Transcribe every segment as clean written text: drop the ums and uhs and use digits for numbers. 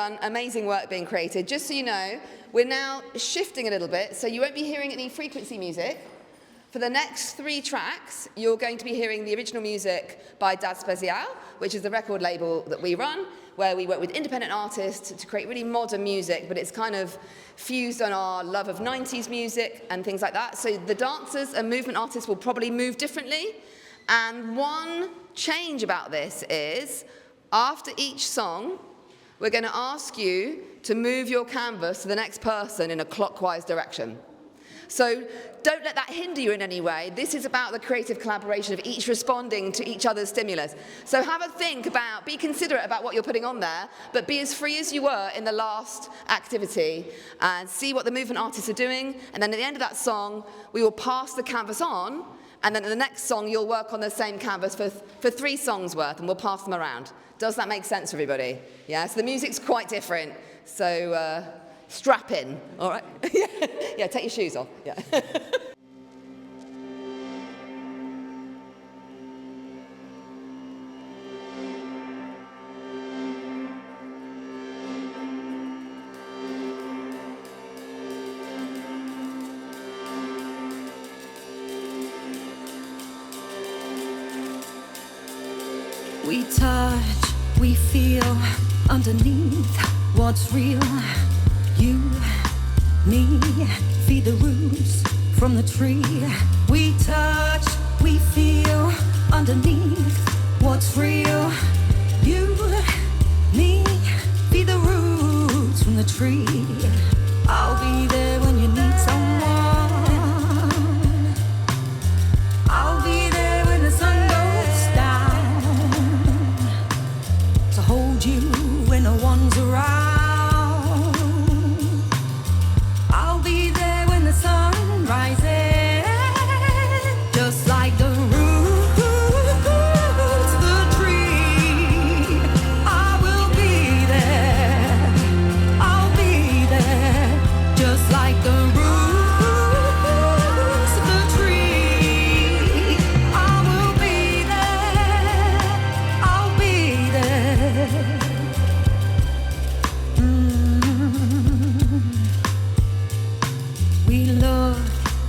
done, amazing work being created. Just so you know, we're now shifting a little bit, so you won't be hearing any frequency music. For the next 3 tracks, you're going to be hearing the original music by Spezial, which is the record label that we run, where we work with independent artists to create really modern music, but it's kind of fused on our love of 90s music and things like that. So the dancers and movement artists will probably move differently. And one change about this is, after each song, we're going to ask you to move your canvas to the next person in a clockwise direction. So don't let that hinder you in any way. This is about the creative collaboration of each responding to each other's stimulus. So have a think about, be considerate about what you're putting on there, but be as free as you were in the last activity and see what the movement artists are doing. And then at the end of that song, we will pass the canvas on, and then in the next song, you'll work on the same canvas for 3 songs worth, and we'll pass them around. Does that make sense for everybody? Yeah, so the music's quite different. So strap in, all right? Yeah, take your shoes off. Yeah. We touch, we feel underneath what's real. You, me, feed the roots from the tree. We touch, we feel underneath what's real. You, me, feed the roots from the tree. I'll be there when you need someone. I'll be there when the sun goes down, to hold you when no one's around. Just like the roots, the tree, I will be there, I'll be there. Just like the roots, the tree, I will be there, I'll be there. We look,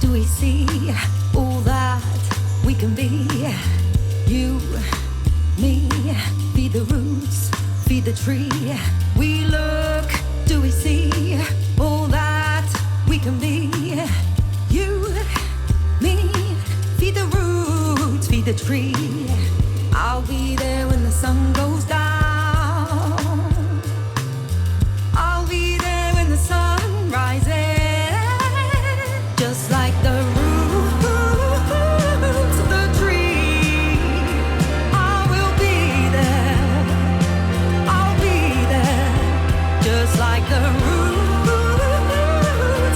do we see all that we can be? You, me, feed the roots, feed the tree. We look, do we see all that we can be? You, me, feed the roots, feed the tree. I'll be there when the sun goes down. I'll be there when the sun rises. Just like the roots of the tree, I will be there, I'll be there. Just like the roots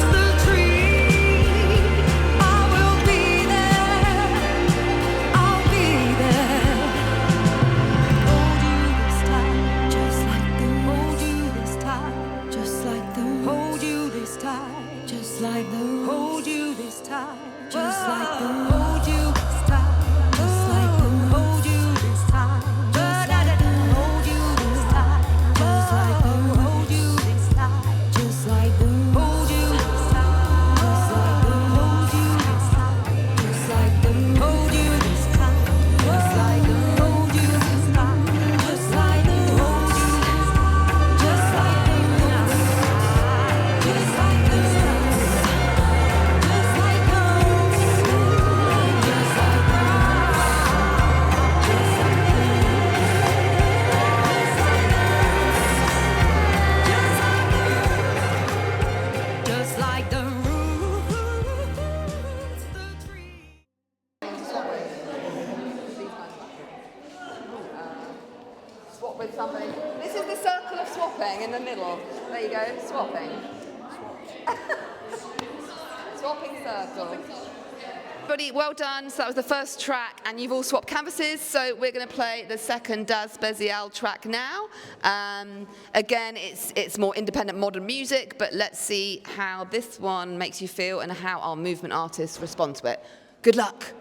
of the tree, I will be there, I'll be there. Hold you this time, just like the hold you this time, just like the hold you this time, just like the hold you this time, just like the hold you this time, just like the hold you this time, just like the hold you this time, just like the hold you this time, just like the hold you this time, just like the hold you this time, just like the hold you this time, just like the hold you this time, just like the hold you this time, just like the hold you, just like the just like the roots, the tree. Swap with somebody. This is the circle of swapping in the middle. There you go, swapping. Swapping circle. Everybody, well done. So that was the first track, and you've all swapped canvases. So we're going to play the second Spezial track now. Again, it's more independent modern music, but let's see how this one makes you feel and how our movement artists respond to it. Good luck.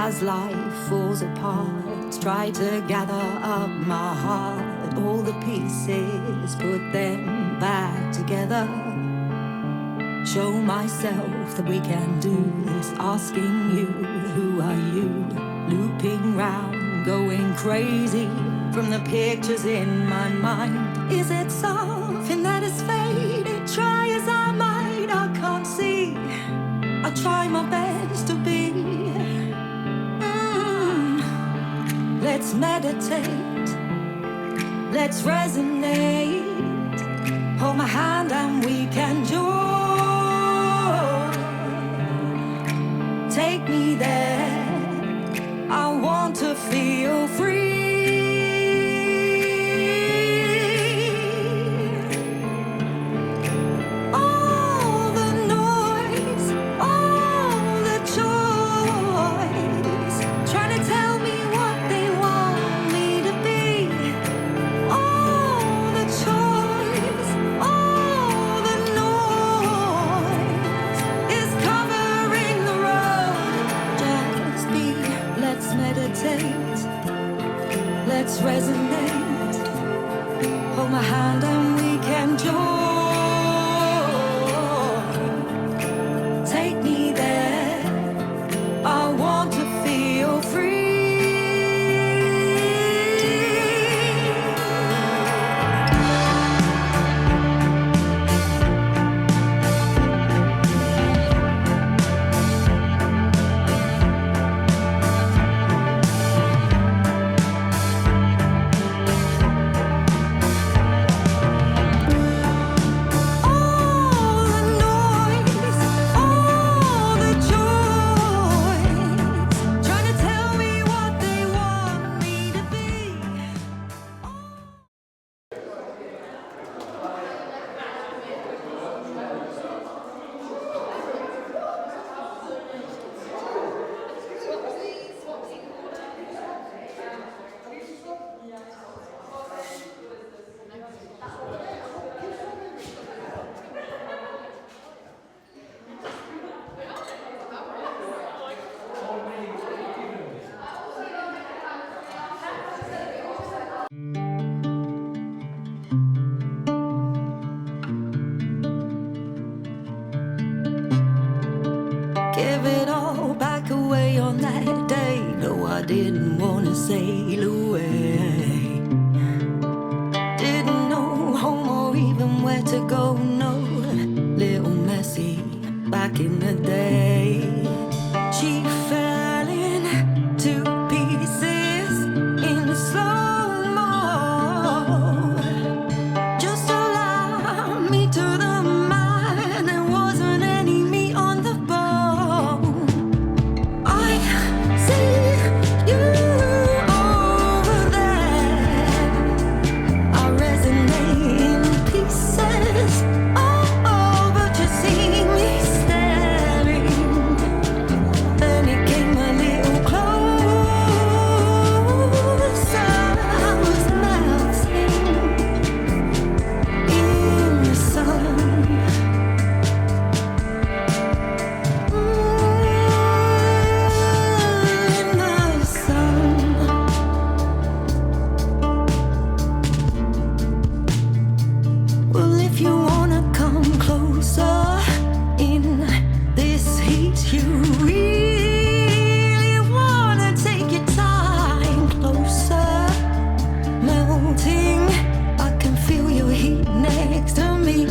as life falls apart, try to gather up my heart, all the pieces, put them back together. Show myself that we can do this, asking you, who are you? Looping round, going crazy from the pictures in my mind. Is it something that is faded? Try as I might, I can't see. I try my best to be. Let's meditate, let's resonate. Hold my hand and we can join. Take me there, I want to feel free. All the noise, all the choice, trying to tell me what they want me to be. All the choice, all the noise is covering the road. Just be, let's meditate, let's resonate. Hold my hand and we can join. Take me there, I want to feel free. Give it all back away on that day. No, I didn't wanna sail away. Didn't know home or even where to go, no. Little messy back in the day. She fell into pieces in slow-mo. Just allow me to the mind. There wasn't any meat on the bone. I see you over there. I resonate in pieces. Oh, but you see me staring. Then it came a little closer. I was melting in the sun. In the sun. Well, if you wanna come closer in this heat, you really wanna take your time closer. Melting, I can feel your heat next to me.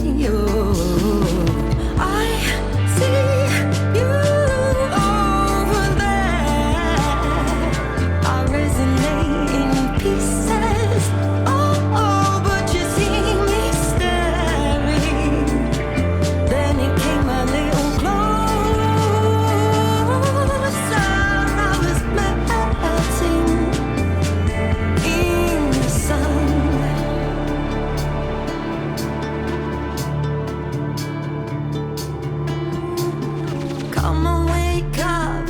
I see you over there. I resonate in pieces. Oh, but you see me staring. Then it came a little closer. I was melting in the sun. Come on, wake up,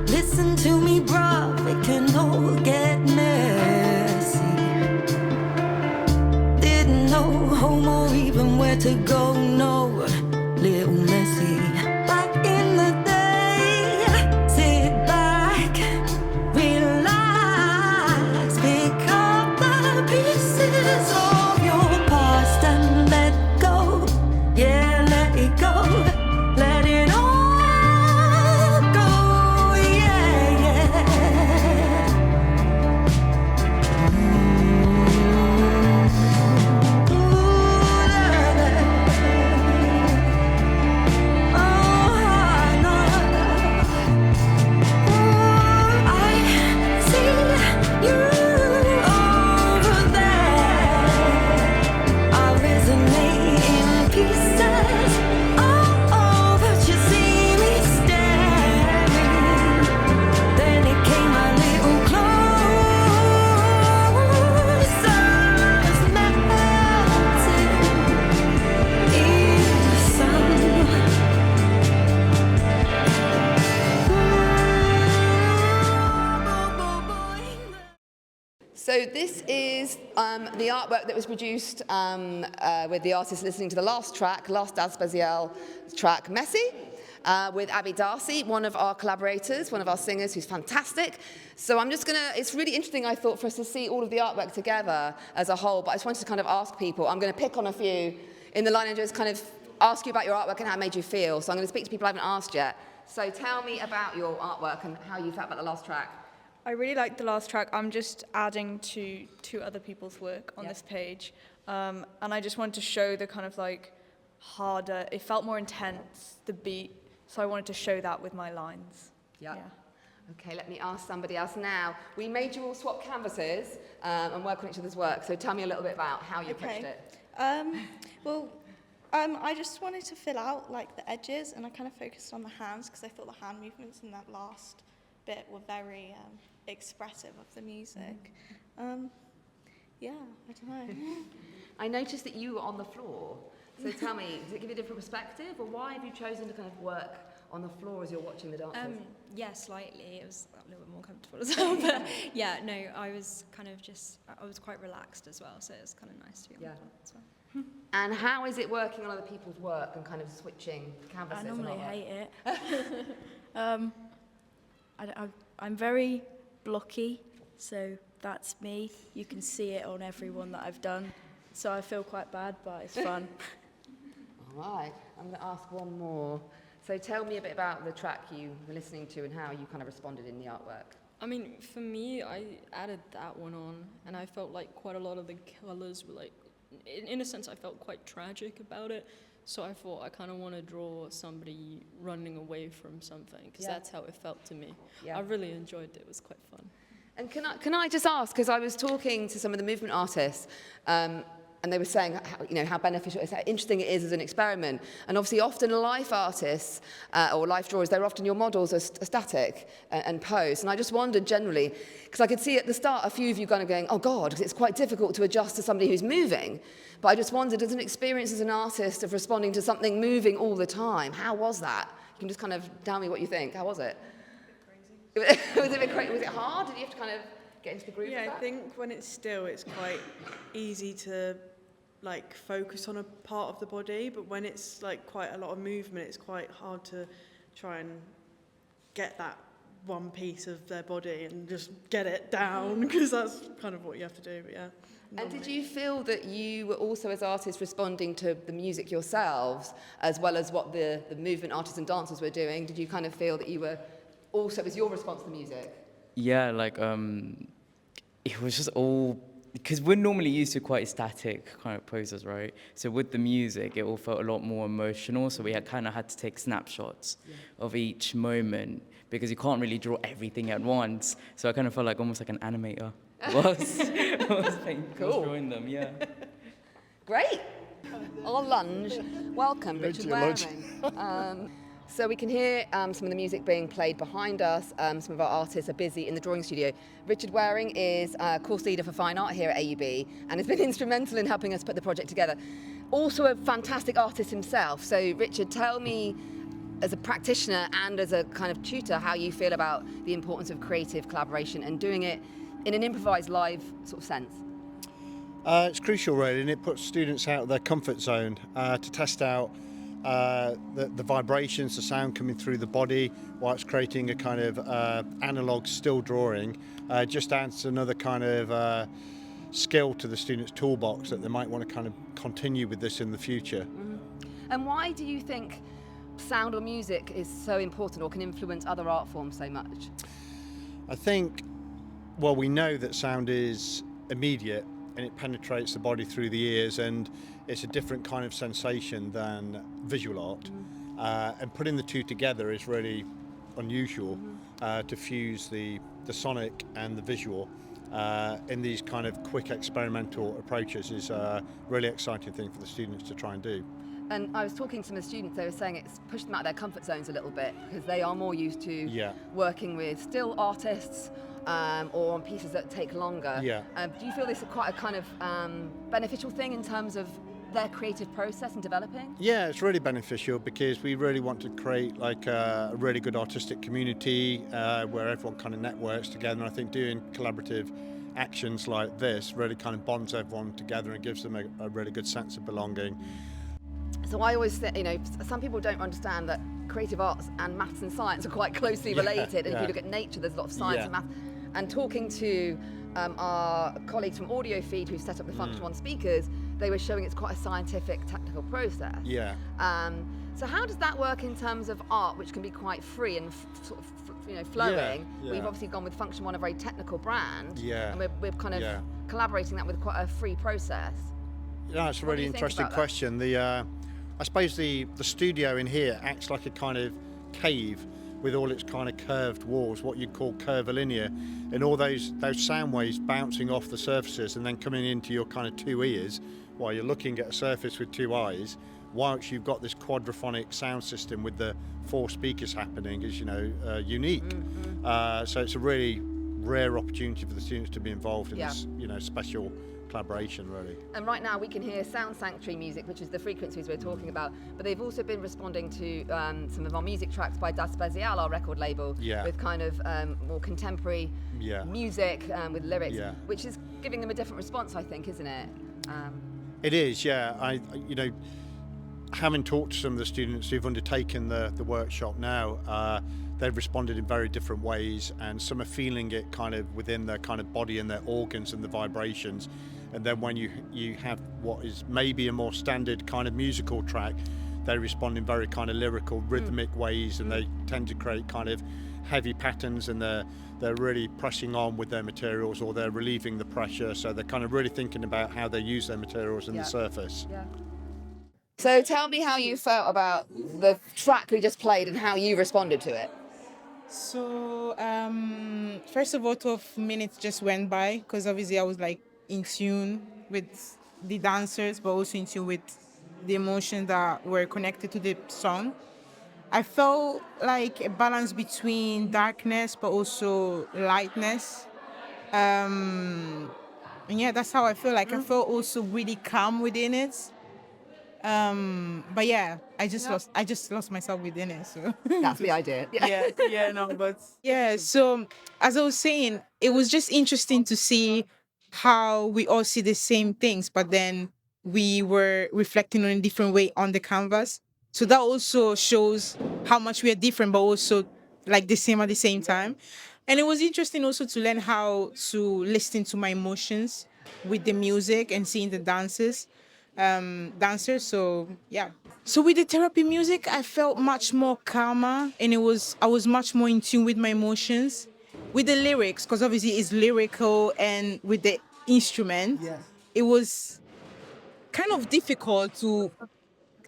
listen to me, bruh. It can all get messy. Didn't know home or even where to go, no. Little messy back in the day. Sit back, this is the artwork that was produced with the artist listening to the last Daz Spezial track, Messy, with Abby Darcy, one of our collaborators, one of our singers who's fantastic. So I'm just it's really interesting, I thought, for us to see all of the artwork together as a whole, but I just wanted to kind of ask people, I'm going to pick on a few in the line and just kind of ask you about your artwork and how it made you feel. So I'm going to speak to people I haven't asked yet. So tell me about your artwork and how you felt about the last track. I really liked the last track. I'm just adding to two other people's work on this page. And I just wanted to show the kind of like harder, it felt more intense, the beat. So I wanted to show that with my lines. Yeah. Okay, let me ask somebody else now. We made you all swap canvases and work on each other's work. So tell me a little bit about how you approached it. I just wanted to fill out like the edges, and I kind of focused on the hands because I thought the hand movements in that last bit were very expressive of the music. Yeah, I don't know. I noticed that you were on the floor. So tell me, does it give you a different perspective, or why have you chosen to kind of work on the floor as you're watching the dancers? Yeah, slightly. It was a little bit more comfortable as well. But yeah, no, I was quite relaxed as well, so it was kind of nice to be on the floor as well. And how is it working on other people's work and kind of switching canvases? I normally hate it. I'm very blocky, so that's me. You can see it on everyone that I've done. So I feel quite bad, but it's fun. All right, I'm going to ask one more. So tell me a bit about the track you were listening to and how you kind of responded in the artwork. I mean, for me, I added that one on, and I felt like quite a lot of the colours were like, in a sense, I felt quite tragic about it. So I thought I kind of want to draw somebody running away from something, because that's how it felt to me. I really enjoyed it. It was quite fun. And can I just ask, because I was talking to some of the movement artists, and they were saying how beneficial, how interesting it is as an experiment. And obviously, often life artists or life drawers, they're often your models are static and pose. And I just wondered generally, because I could see at the start a few of you kind of going, oh God, because it's quite difficult to adjust to somebody who's moving. But I just wondered, as an experience as an artist of responding to something moving all the time, how was that? You can just kind of tell me what you think. How was it? Was it a bit crazy? Was it hard? Did you have to kind of get into the groove of that? Yeah, I think when it's still, it's quite easy to like focus on a part of the body, but when it's like quite a lot of movement, it's quite hard to try and get that one piece of their body and just get it down, because that's kind of what you have to do. But yeah. And did you feel that you were also, as artists, responding to the music yourselves, as well as what the movement artists and dancers were doing? Did you kind of feel that you were also, it was your response to the music? Yeah, like it was just all, because we're normally used to quite static kind of poses, right? So with the music, it all felt a lot more emotional. So we kind of had to take snapshots of each moment, because you can't really draw everything at once. So I kind of felt like almost like an animator was drawing them, yeah. Great. Our lunge. Welcome, Richard Waring. So we can hear some of the music being played behind us. Some of our artists are busy in the drawing studio. Richard Waring is course leader for fine art here at AUB and has been instrumental in helping us put the project together. Also a fantastic artist himself. So Richard, tell me, as a practitioner and as a kind of tutor, how you feel about the importance of creative collaboration and doing it in an improvised live sort of sense. It's crucial, really, and it puts students out of their comfort zone to test out the vibrations, the sound coming through the body, while it's creating a kind of analog still drawing. Just adds another kind of skill to the students' toolbox that they might want to kind of continue with this in the future. Mm-hmm. And why do you think sound or music is so important, or can influence other art forms so much? I think, well, we know that sound is immediate and it penetrates the body through the ears, and it's a different kind of sensation than visual art. And putting the two together is really unusual, to fuse the sonic and the visual in these kind of quick experimental approaches is a really exciting thing for the students to try and do. And I was talking to some of the students, they were saying it's pushed them out of their comfort zones a little bit, because they are more used to working with still artists or on pieces that take longer. Do you feel this is quite a kind of beneficial thing in terms of their creative process and developing? Yeah, it's really beneficial, because we really want to create like a really good artistic community where everyone kind of networks together. And I think doing collaborative actions like this really kind of bonds everyone together and gives them a really good sense of belonging. So I always think, some people don't understand that creative arts and maths and science are quite closely related. And if you look at nature, there's a lot of science and math. And talking to our colleagues from Audio Feed who set up the Function One speakers, they were showing it's quite a scientific, technical process. Yeah. So how does that work in terms of art, which can be quite free and flowing? Yeah. We've obviously gone with Function One, a very technical brand. Yeah. And we're kind of collaborating that with quite a free process. Yeah, it's a really interesting question. I suppose the studio in here acts like a kind of cave with all its kind of curved walls, what you'd call curvilinear, and all those sound waves bouncing off the surfaces and then coming into your kind of two ears while you're looking at a surface with two eyes, whilst you've got this quadraphonic sound system with the 4 speakers happening is, unique. So it's a really rare opportunity for the students to be involved in this, special collaboration, really. And right now we can hear Sound Sanctuary music, which is the frequencies we're talking about, but they've also been responding to some of our music tracks by Spezial, our record label, with kind of more contemporary music with lyrics, which is giving them a different response, I think, isn't it? It is, yeah. Having talked to some of the students who've undertaken the workshop now, they've responded in very different ways, and some are feeling it kind of within their kind of body and their organs and the vibrations. And then when you have what is maybe a more standard kind of musical track, they respond in very kind of lyrical, rhythmic ways, and they tend to create kind of heavy patterns, and they're really pressing on with their materials, or they're relieving the pressure. So they're kind of really thinking about how they use their materials and the surface. Yeah. So tell me how you felt about the track we just played and how you responded to it. So, first of all, 12 minutes just went by because obviously I was like in tune with the dancers, but also in tune with the emotions that were connected to the song. I felt like a balance between darkness but also lightness. And yeah, that's how I feel. Like I felt also really calm within it. But yeah, I just lost myself within it. So That's the idea. So as I was saying, it was just interesting to see how we all see the same things, but then we were reflecting on a different way on the canvas. So that also shows how much we are different, but also like the same at the same time. And it was interesting also to learn how to listen to my emotions with the music and seeing the dancers. So yeah. So with the therapy music, I felt much more calmer, and I was much more in tune with my emotions. With the lyrics, because obviously it's lyrical, and with the instrument, it was kind of difficult to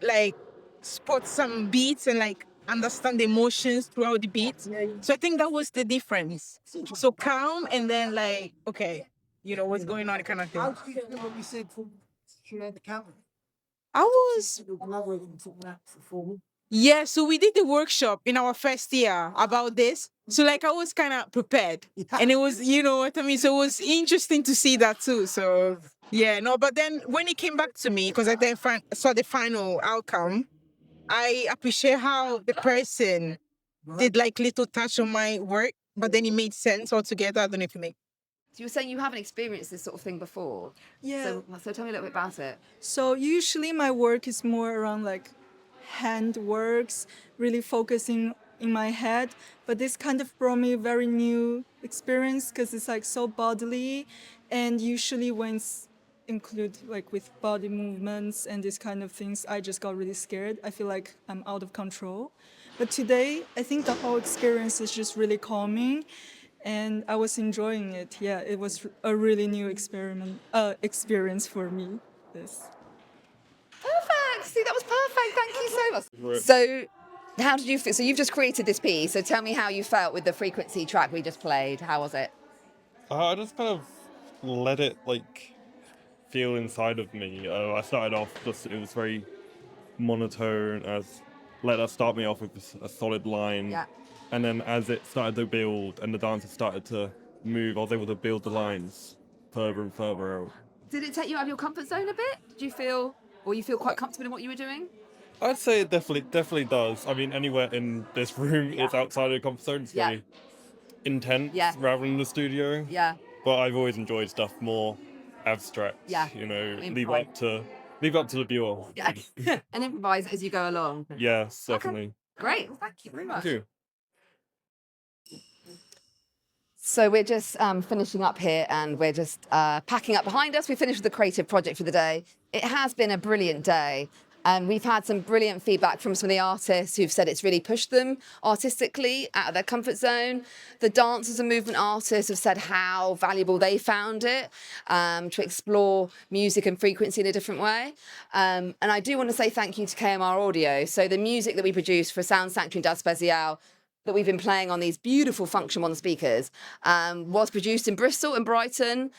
like spot some beats and like understand the emotions throughout the beats. So I think that was the difference. So calm, and then like, okay, what's going on, kind of thing. How do you feel when we said the camera? I was. Yeah, so we did the workshop in our first year about this. So like I was kind of prepared, and it was, you know what I mean? So it was interesting to see that too. So yeah, no, but then when it came back to me, because I then saw the final outcome, I appreciate how the person did like little touch on my work, but then it made sense altogether. I don't know if you make. So you were saying you haven't experienced this sort of thing before. Yeah. So tell me a little bit about it. So usually my work is more around like hand works, really focusing in my head. But this kind of brought me a very new experience because it's like so bodily, and usually when it's include like with body movements and these kind of things, I just got really scared. I feel like I'm out of control. But today, I think the whole experience is just really calming, and I was enjoying it. Yeah, it was a really new experience for me. This. Perfect. See, that was perfect. Thank you so much. So, how did you feel? So you've just created this piece. So tell me how you felt with the frequency track we just played. How was it? I just kind of let it feel inside of me. I started off it was very monotone. Let us start me off with a solid line. Yeah. And then as it started to build and the dancers started to move, I was able to build the lines further and further out. Did it take you out of your comfort zone a bit? Did you feel quite comfortable in what you were doing? I'd say it definitely does. I mean, anywhere in this room is outside of the comfort zone. It's very intense rather than the studio. Yeah. but I've always enjoyed stuff more abstract. Yeah. You know, Improv. leave up to the viewer. Yeah. And improvise as you go along. Yes, definitely. Great. Well, thank you very much. Thank you. So we're just finishing up here and we're just packing up behind us. We finished with the creative project for the day. It has been a brilliant day. And we've had some brilliant feedback from some of the artists who've said it's really pushed them artistically out of their comfort zone. The dancers and movement artists have said how valuable they found it to explore music and frequency in a different way. And I do want to say thank you to KMR Audio. So the music that we produced for Sound Sanctuary and Dad Spezial that we've been playing on these beautiful Function One speakers was produced in Bristol and Brighton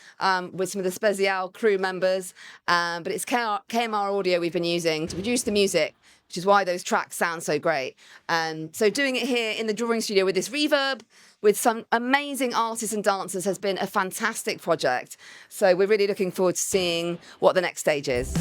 with some of the Spezial crew members. But it's KMR Audio we've been using to produce the music, which is why those tracks sound so great. So doing it here in the drawing studio with this reverb, with some amazing artists and dancers has been a fantastic project. So we're really looking forward to seeing what the next stage is.